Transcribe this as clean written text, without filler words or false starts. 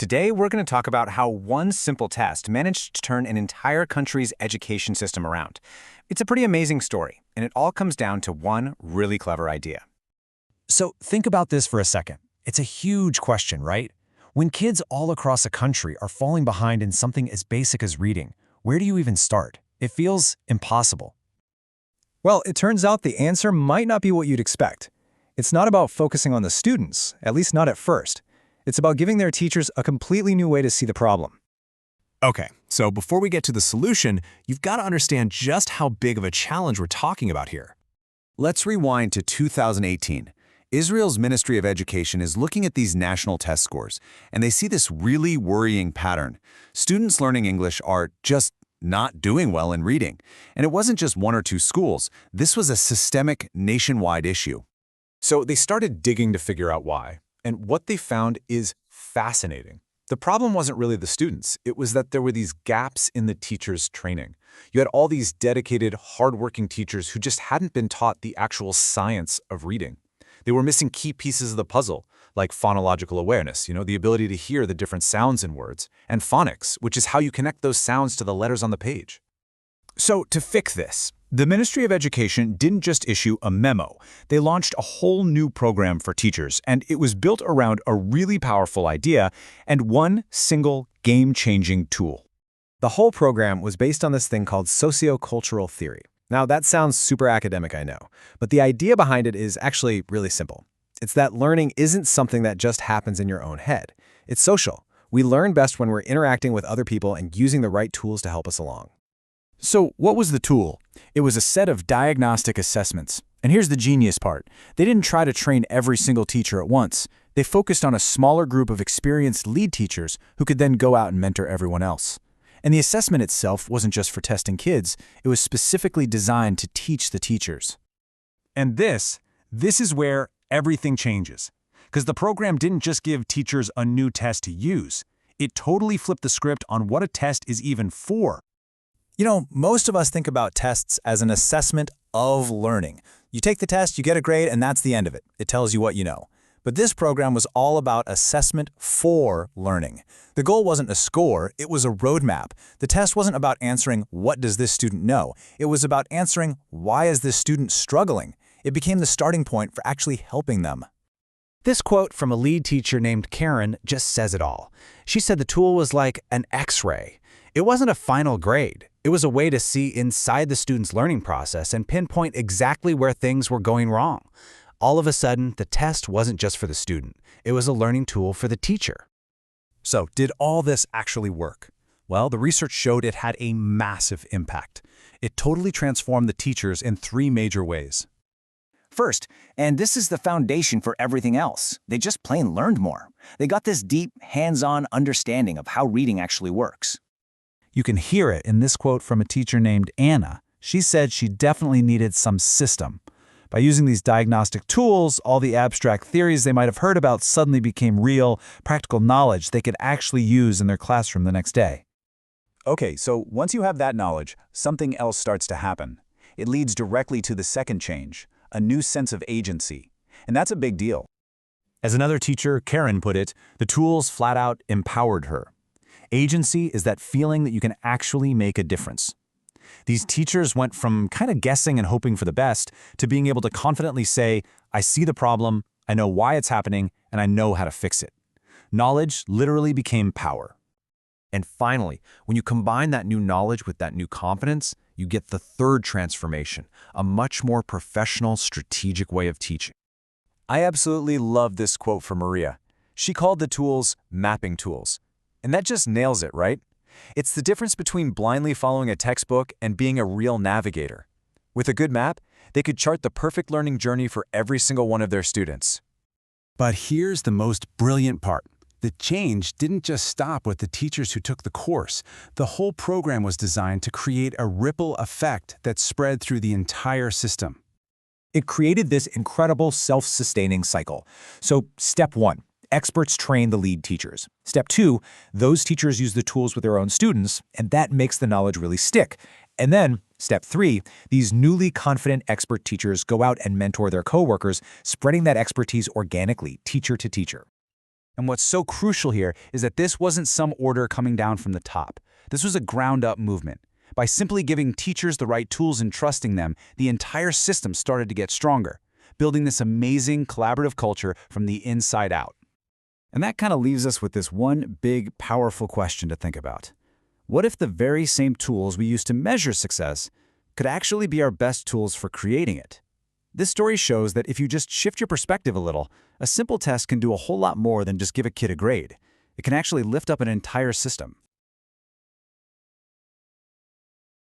Today, we're going to talk about how one simple test managed to turn an entire country's education system around. It's a pretty amazing story, and it all comes down to one really clever idea. So think about this for a second. It's a huge question, right? When kids all across a country are falling behind in something as basic as reading, where do you even start? It feels impossible. Well, it turns out the answer might not be what you'd expect. It's not about focusing on the students, at least not at first. It's about giving their teachers a completely new way to see the problem. Okay, so before we get to the solution, you've got to understand just how big of a challenge we're talking about here. Let's rewind to 2018. Israel's Ministry of Education is looking at these national test scores, and they see this really worrying pattern. Students learning English are just not doing well in reading. And it wasn't just one or two schools. This was a systemic, nationwide issue. So they started digging to figure out why. And what they found is fascinating. The problem wasn't really the students. It was that there were these gaps in the teachers' training. You had all these dedicated, hardworking teachers who just hadn't been taught the actual science of reading. They were missing key pieces of the puzzle, like phonological awareness, the ability to hear the different sounds in words, and phonics, which is how you connect those sounds to the letters on the page. So to fix this, the Ministry of Education didn't just issue a memo. They launched a whole new program for teachers, and it was built around a really powerful idea and one single game-changing tool. The whole program was based on this thing called sociocultural theory. Now, that sounds super academic, I know, but the idea behind it is actually really simple. It's that learning isn't something that just happens in your own head. It's social. We learn best when we're interacting with other people and using the right tools to help us along. So what was the tool? It was a set of diagnostic assessments. And here's the genius part. They didn't try to train every single teacher at once. They focused on a smaller group of experienced lead teachers who could then go out and mentor everyone else. And the assessment itself wasn't just for testing kids. It was specifically designed to teach the teachers. And this is where everything changes. Because the program didn't just give teachers a new test to use. It totally flipped the script on what a test is even for. Most of us think about tests as an assessment of learning. You take the test, you get a grade, and that's the end of it. It tells you what you know. But this program was all about assessment for learning. The goal wasn't a score, it was a roadmap. The test wasn't about answering, what does this student know? It was about answering, why is this student struggling? It became the starting point for actually helping them. This quote from a lead teacher named Karen just says it all. She said the tool was like an X-ray. It wasn't a final grade. It was a way to see inside the student's learning process and pinpoint exactly where things were going wrong. All of a sudden, the test wasn't just for the student. It was a learning tool for the teacher. So, did all this actually work? Well, the research showed it had a massive impact. It totally transformed the teachers in three major ways. First, and this is the foundation for everything else, they just plain learned more. They got this deep, hands-on understanding of how reading actually works. You can hear it in this quote from a teacher named Anna. She said she definitely needed some system. By using these diagnostic tools, all the abstract theories they might have heard about suddenly became real, practical knowledge they could actually use in their classroom the next day. Okay, so once you have that knowledge, something else starts to happen. It leads directly to the second change, a new sense of agency. And that's a big deal. As another teacher, Karen, put it, the tools flat out empowered her. Agency is that feeling that you can actually make a difference. These teachers went from kind of guessing and hoping for the best to being able to confidently say, I see the problem, I know why it's happening, and I know how to fix it. Knowledge literally became power. And finally, when you combine that new knowledge with that new confidence, you get the third transformation, a much more professional, strategic way of teaching. I absolutely love this quote from Maria. She called the tools mapping tools. And that just nails it, right? It's the difference between blindly following a textbook and being a real navigator. With a good map, they could chart the perfect learning journey for every single one of their students. But here's the most brilliant part. The change didn't just stop with the teachers who took the course. The whole program was designed to create a ripple effect that spread through the entire system. It created this incredible self-sustaining cycle. So, step one. Experts train the lead teachers. Step two, those teachers use the tools with their own students, and that makes the knowledge really stick. And then, step three, these newly confident expert teachers go out and mentor their coworkers, spreading that expertise organically, teacher to teacher. And what's so crucial here is that this wasn't some order coming down from the top. This was a ground-up movement. By simply giving teachers the right tools and trusting them, the entire system started to get stronger, building this amazing collaborative culture from the inside out. And that kind of leaves us with this one big, powerful question to think about. What if the very same tools we use to measure success could actually be our best tools for creating it? This story shows that if you just shift your perspective a little, a simple test can do a whole lot more than just give a kid a grade. It can actually lift up an entire system.